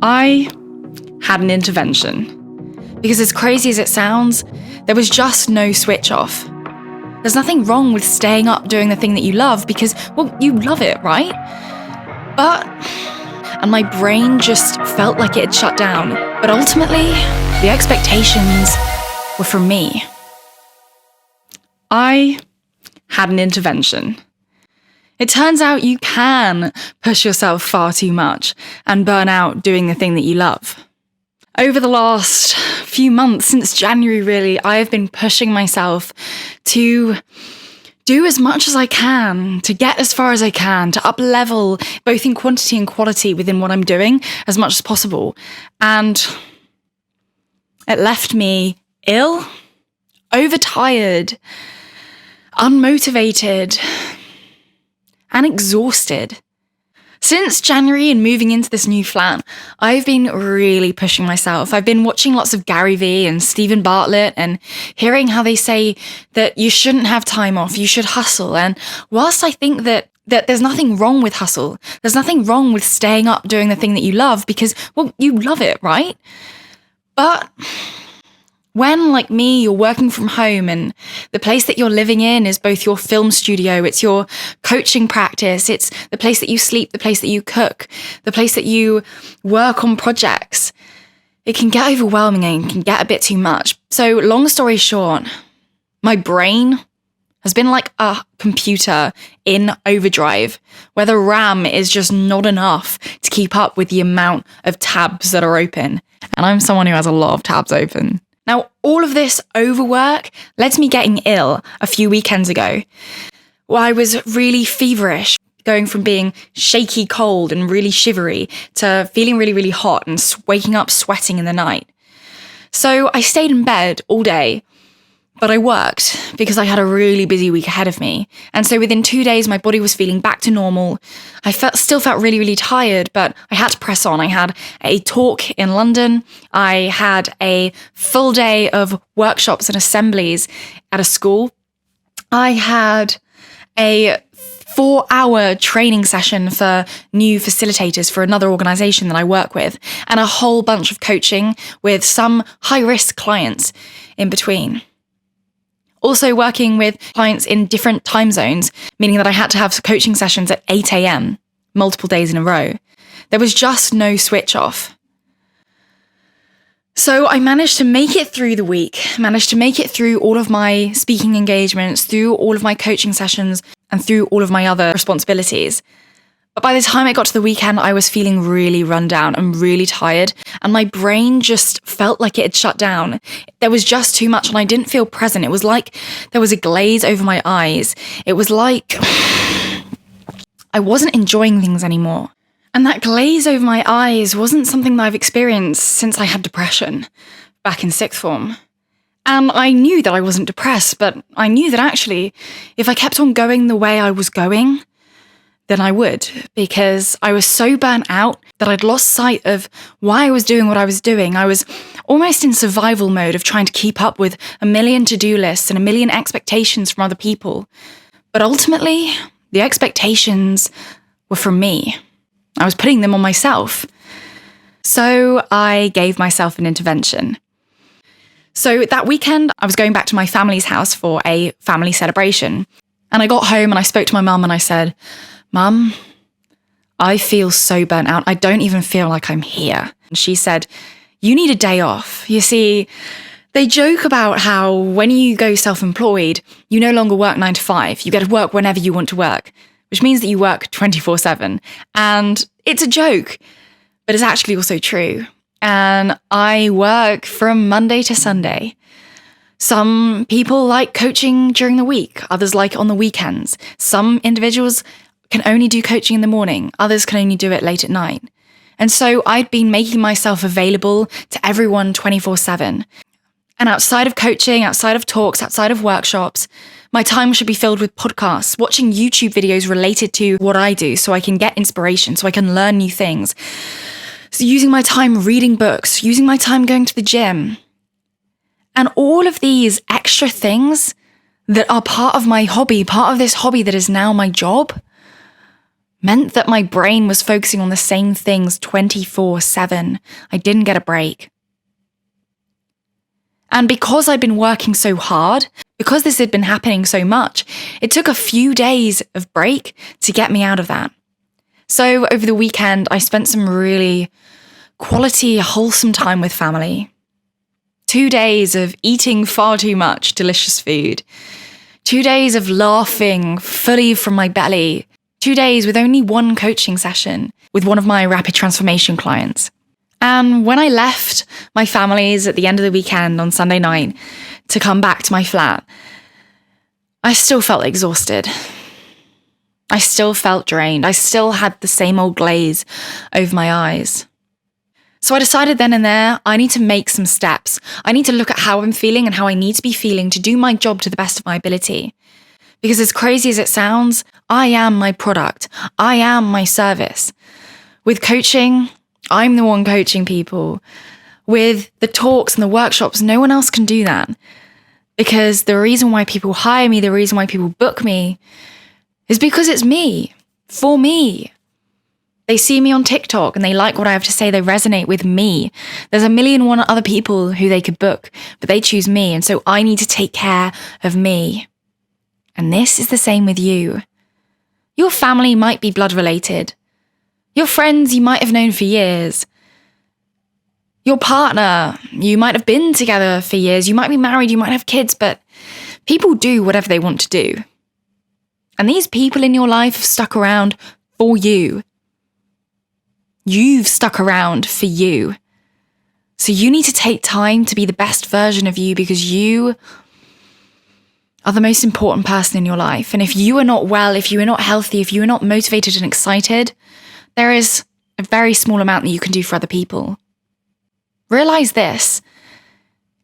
I had an intervention. Because as crazy as it sounds, there was just no switch off. There's nothing wrong with staying up doing the thing that you love because, well, you love it, right? And my brain just felt like it had shut down. But ultimately, the expectations were from me. I had an intervention. It turns out you can push yourself far too much and burn out doing the thing that you love. Over the last few months, since January really, I have been pushing myself to do as much as I can, to get as far as I can, to up level both in quantity and quality within what I'm doing as much as possible. And it left me ill, overtired, unmotivated, and exhausted. Since January and moving into this new flat, I've been really pushing myself. I've been watching lots of Gary Vee and Stephen Bartlett and hearing how they say that you shouldn't have time off, you should hustle. And whilst I think that there's nothing wrong with hustle, there's nothing wrong with staying up doing the thing that you love because, well, you love it, right? But when, like me, you're working from home and the place that you're living in is both your film studio, it's your coaching practice, it's the place that you sleep, the place that you cook, the place that you work on projects, it can get overwhelming and can get a bit too much. So long story short, my brain has been like a computer in overdrive, where the RAM is just not enough to keep up with the amount of tabs that are open. And I'm someone who has a lot of tabs open. Now, all of this overwork led to me getting ill a few weekends ago. Well, I was really feverish, going from being shaky cold and really shivery to feeling really, really hot and waking up sweating in the night. So I stayed in bed all day, but I worked because I had a really busy week ahead of me. And so within 2 days, my body was feeling back to normal. I still felt really, really tired, but I had to press on. I had a talk in London. I had a full day of workshops and assemblies at a school. I had a 4-hour training session for new facilitators for another organization that I work with, and a whole bunch of coaching with some high-risk clients in between. Also working with clients in different time zones, meaning that I had to have coaching sessions at 8 a.m. multiple days in a row. There was just no switch off. So I managed to make it through the week, managed to make it through all of my speaking engagements, through all of my coaching sessions, and through all of my other responsibilities. But by the time it got to the weekend, I was feeling really run down and really tired, and my brain just felt like it had shut down. There was just too much, and I didn't feel present. It was like there was a glaze over my eyes. It was like I wasn't enjoying things anymore. And that glaze over my eyes wasn't something that I've experienced since I had depression back in sixth form. And I knew that I wasn't depressed, but I knew that actually, if I kept on going the way I was going, then I would, because I was so burnt out that I'd lost sight of why I was doing what I was doing. I was almost in survival mode of trying to keep up with a million to-do lists and a million expectations from other people. But ultimately, the expectations were from me. I was putting them on myself. So I gave myself an intervention. So that weekend, I was going back to my family's house for a family celebration. And I got home and I spoke to my mum and I said, "Mum, I feel so burnt out. I don't even feel like I'm here." And she said, "You need a day off." You see, they joke about how when you go self-employed, you no longer work 9 to 5. You get to work whenever you want to work, which means that you work 24/7. And it's a joke, but it's actually also true. And I work from Monday to Sunday. Some people like coaching during the week. Others like it on the weekends. Some individuals can only do coaching in the morning. Others can only do it late at night. And so I'd been making myself available to everyone 24/7. And outside of coaching, outside of talks, outside of workshops, my time should be filled with podcasts, watching YouTube videos related to what I do so I can get inspiration, so I can learn new things. So using my time reading books, using my time going to the gym. And all of these extra things that are part of my hobby, part of this hobby that is now my job, meant that my brain was focusing on the same things 24/7. I didn't get a break. And because I'd been working so hard, because this had been happening so much, it took a few days of break to get me out of that. So over the weekend, I spent some really quality, wholesome time with family. 2 days of eating far too much delicious food. 2 days of laughing fully from my belly. 2 days with only one coaching session with one of my rapid transformation clients. And when I left my families at the end of the weekend on Sunday night to come back to my flat, I still felt exhausted. I still felt drained. I still had the same old glaze over my eyes. So I decided then and there, I need to make some steps. I need to look at how I'm feeling and how I need to be feeling to do my job to the best of my ability. Because as crazy as it sounds, I am my product. I am my service. With coaching, I'm the one coaching people. With the talks and the workshops, no one else can do that. Because the reason why people hire me, the reason why people book me, is because it's me, for me. They see me on TikTok and they like what I have to say, they resonate with me. There's a million one other people who they could book, but they choose me, and so I need to take care of me. And this is the same with you. Your family might be blood related. Your friends you might have known for years. Your partner, you might have been together for years. You might be married, you might have kids, but people do whatever they want to do. And these people in your life have stuck around for you. You've stuck around for you. So you need to take time to be the best version of you, because you are the most important person in your life. And if you are not well, if you are not healthy, if you are not motivated and excited, there is a very small amount that you can do for other people. Realize this.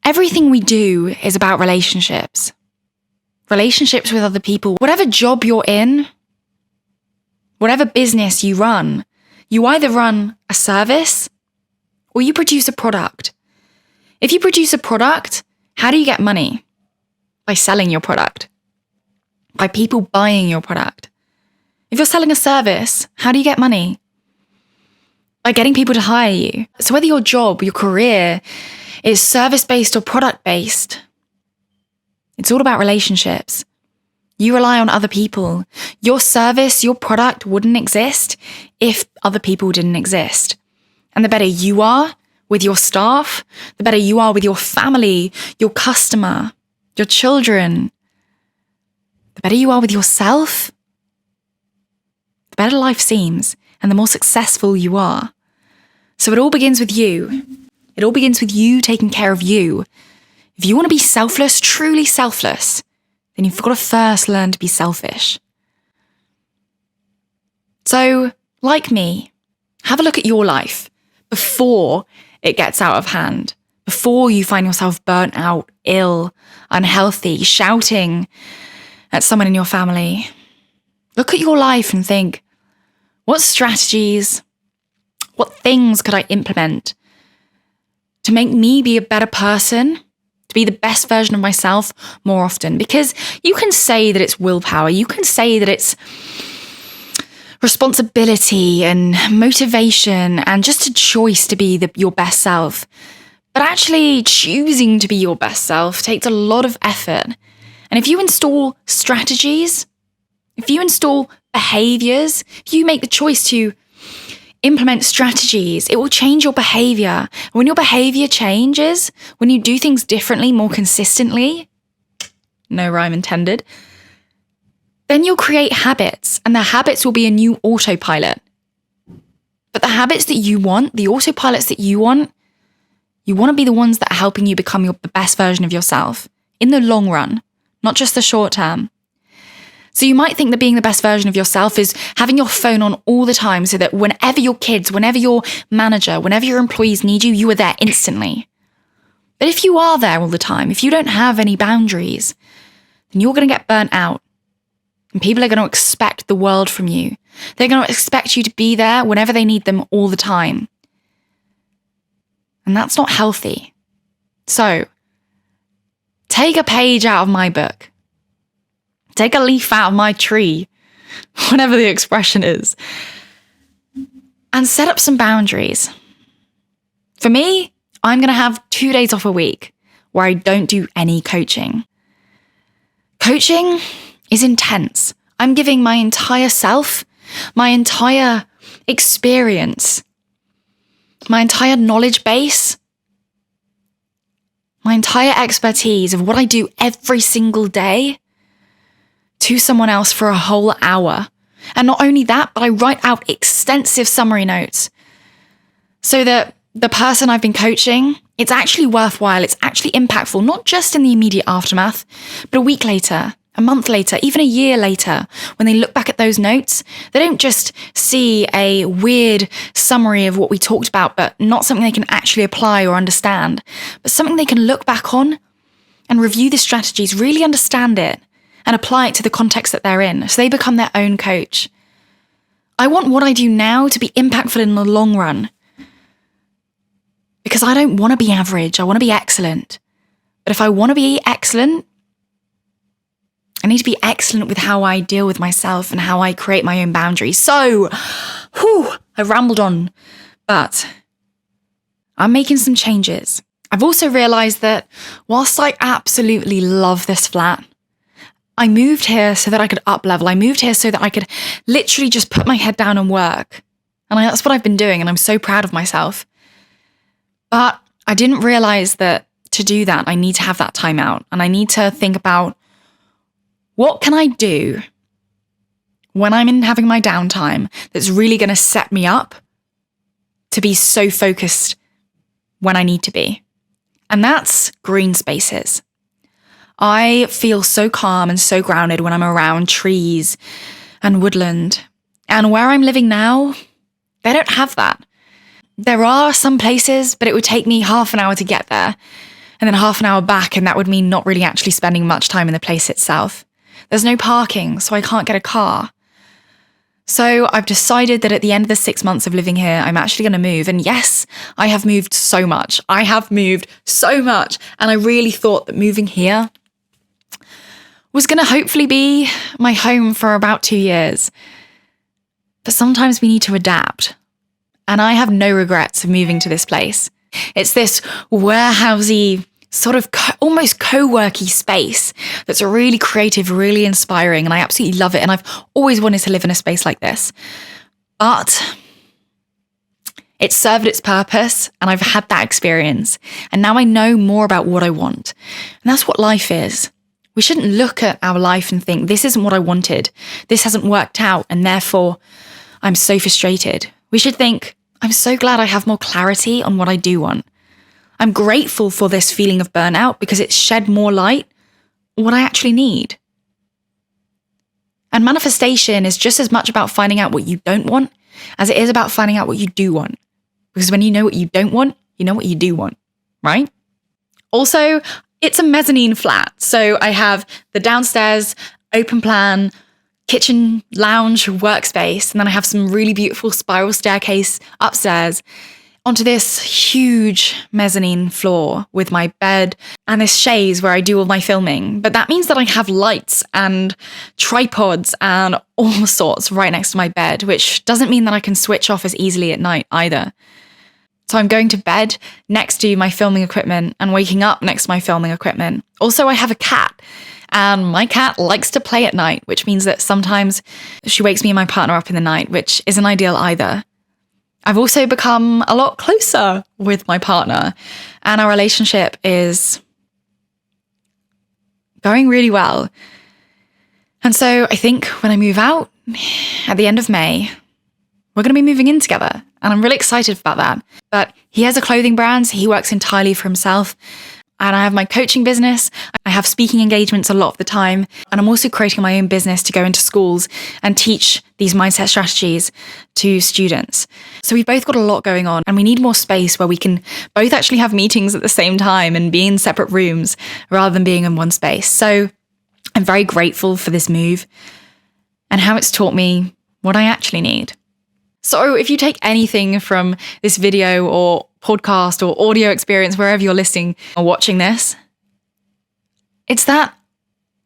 Everything we do is about relationships. Relationships with other people. Whatever job you're in, whatever business you run, you either run a service or you produce a product. If you produce a product, how do you get money? By selling your product. By people buying your product. If you're selling a service, how do you get money? By getting people to hire you. So whether your job, your career is service-based or product-based, it's all about relationships. You rely on other people. Your service, your product wouldn't exist if other people didn't exist. And the better you are with your staff, the better you are with your family, your customer, your children, the better you are with yourself, the better life seems and the more successful you are. So it all begins with you. It all begins with you taking care of you. If you want to be selfless, truly selfless, then you've got to first learn to be selfish. So, like me, have a look at your life before it gets out of hand, before you find yourself burnt out, ill, unhealthy, shouting at someone in your family. Look at your life and think, what strategies, what things could I implement to make me be a better person, to be the best version of myself more often? Because you can say that it's willpower, you can say that it's responsibility and motivation and just a choice to be your best self. But actually choosing to be your best self takes a lot of effort. And if you install strategies, if you install behaviors, if you make the choice to implement strategies, it will change your behavior. When your behavior changes, when you do things differently, more consistently, no rhyme intended, then you'll create habits, and the habits will be a new autopilot. But the habits that you want, the autopilots that you want to be the ones that are helping you become the best version of yourself in the long run, not just the short term. So you might think that being the best version of yourself is having your phone on all the time so that whenever your kids, whenever your manager, whenever your employees need you, you are there instantly. But if you are there all the time, if you don't have any boundaries, then you're going to get burnt out. And people are going to expect the world from you. They're going to expect you to be there whenever they need them all the time. And that's not healthy. So, take a page out of my book. Take a leaf out of my tree. whatever the expression is, and set up some boundaries. For me, I'm going to have 2 days off a week where I don't do any coaching. Coaching is intense. I'm giving my entire self, my entire experience, my entire knowledge base, my entire expertise of what I do every single day to someone else for a whole hour. And not only that, but I write out extensive summary notes so that the person I've been coaching, it's actually worthwhile, it's actually impactful, not just in the immediate aftermath, but a week later, a month later, even a year later, when they look back at those notes, they don't just see a weird summary of what we talked about, but not something they can actually apply or understand, but something they can look back on and review the strategies, really understand it, and apply it to the context that they're in, so they become their own coach. I want what I do now to be impactful in the long run, because I don't want to be average, I want to be excellent. But if I want to be excellent, I need to be excellent with how I deal with myself and how I create my own boundaries. So, I rambled on, but I'm making some changes. I've also realized that whilst I absolutely love this flat, I moved here so that I could up level. I moved here so that I could literally just put my head down and work. And that's what I've been doing, and I'm so proud of myself. But I didn't realize that to do that, I need to have that time out, and I need to think about, what can I do when I'm in having my downtime that's really going to set me up to be so focused when I need to be? And that's green spaces. I feel so calm and so grounded when I'm around trees and woodland. And where I'm living now, they don't have that. There are some places, but it would take me half an hour to get there and then half an hour back, and that would mean not really actually spending much time in the place itself. There's no parking, so I can't get a car. So I've decided that at the end of the 6 months of living here, I'm actually going to move. And yes, I have moved so much. I have moved so much. And I really thought that moving here was going to hopefully be my home for about 2 years. But sometimes we need to adapt. And I have no regrets of moving to this place. It's this warehousey, sort of almost co-worky space that's really creative, really inspiring, and I absolutely love it. And I've always wanted to live in a space like this. But it served its purpose, and I've had that experience. And now I know more about what I want. And that's what life is. We shouldn't look at our life and think, this isn't what I wanted. This hasn't worked out, and therefore I'm so frustrated. We should think, I'm so glad I have more clarity on what I do want. I'm grateful for this feeling of burnout because it's shed more light on what I actually need. And manifestation is just as much about finding out what you don't want as it is about finding out what you do want. Because when you know what you don't want, you know what you do want, right? Also, it's a mezzanine flat. So I have the downstairs open plan kitchen lounge workspace, and then I have some really beautiful spiral staircase upstairs onto this huge mezzanine floor with my bed and this chaise where I do all my filming. But that means that I have lights and tripods and all sorts right next to my bed, which doesn't mean that I can switch off as easily at night either. So I'm going to bed next to my filming equipment and waking up next to my filming equipment. Also, I have a cat, and my cat likes to play at night, which means that sometimes she wakes me and my partner up in the night, which isn't ideal either. I've also become a lot closer with my partner, and our relationship is going really well. And so I think when I move out at the end of May, we're going to be moving in together, and I'm really excited about that. But he has a clothing brand, so he works entirely for himself. And I have my coaching business. I have speaking engagements a lot of the time. And I'm also creating my own business to go into schools and teach these mindset strategies to students. So we've both got a lot going on, and we need more space where we can both actually have meetings at the same time and be in separate rooms rather than being in one space. So I'm very grateful for this move and how it's taught me what I actually need. So if you take anything from this video or podcast or audio experience, wherever you're listening or watching this, it's that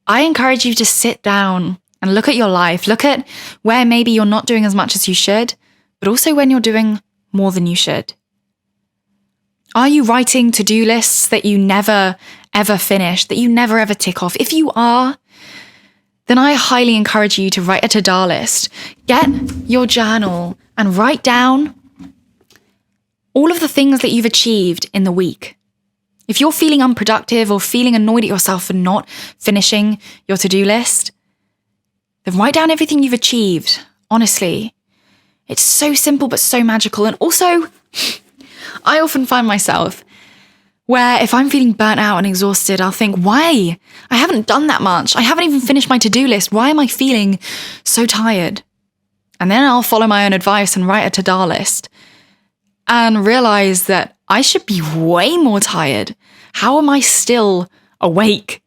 I encourage you to sit down and look at your life. Look at where maybe you're not doing as much as you should, but also when you're doing more than you should. Are you writing to-do lists that you never, ever finish, that you never, ever tick off? If you are, then I highly encourage you to write a to-do list. Get your journal and write down all of the things that you've achieved in the week. If you're feeling unproductive or feeling annoyed at yourself for not finishing your to-do list, then write down everything you've achieved. Honestly, it's so simple but so magical. And also, I often find myself where if I'm feeling burnt out and exhausted, I'll think, why? I haven't done that much. I haven't even finished my to-do list. Why am I feeling so tired? And then I'll follow my own advice and write a to-do list and realize that I should be way more tired. How am I still awake?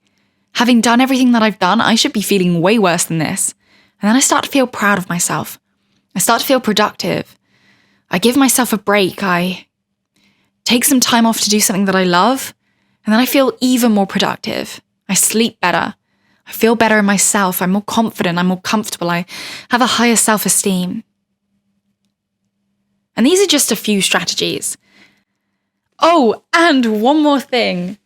Having done everything that I've done, I should be feeling way worse than this. And then I start to feel proud of myself. I start to feel productive. I give myself a break. I take some time off to do something that I love, and then I feel even more productive. I sleep better. I feel better in myself. I'm more confident. I'm more comfortable. I have a higher self-esteem. And these are just a few strategies. Oh, and one more thing.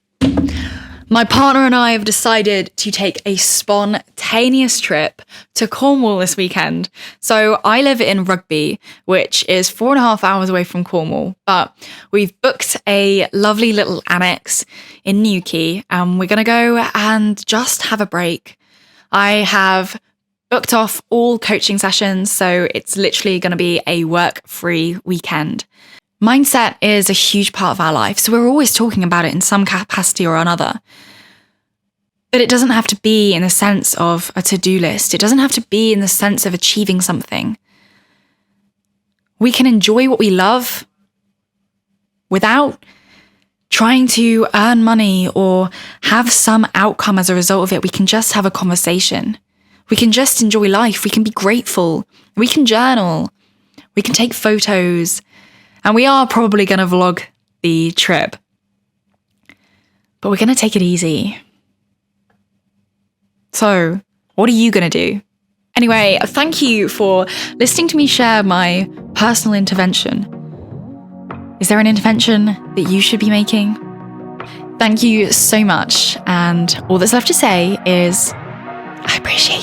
My partner and I have decided to take a spontaneous trip to Cornwall this weekend. So I live in Rugby, which is 4.5 hours away from Cornwall, but we've booked a lovely little annex in Newquay, and we're going to go and just have a break. I have booked off all coaching sessions, so it's literally going to be a work-free weekend. Mindset is a huge part of our life, so we're always talking about it in some capacity or another. But it doesn't have to be in the sense of a to-do list. It doesn't have to be in the sense of achieving something. We can enjoy what we love without trying to earn money or have some outcome as a result of it. We can just have a conversation. We can just enjoy life. We can be grateful. We can journal. We can take photos. And we are probably going to vlog the trip. But we're going to take it easy. So, what are you going to do? Anyway, thank you for listening to me share my personal intervention. Is there an intervention that you should be making? Thank you so much. And all that's left to say is, I appreciate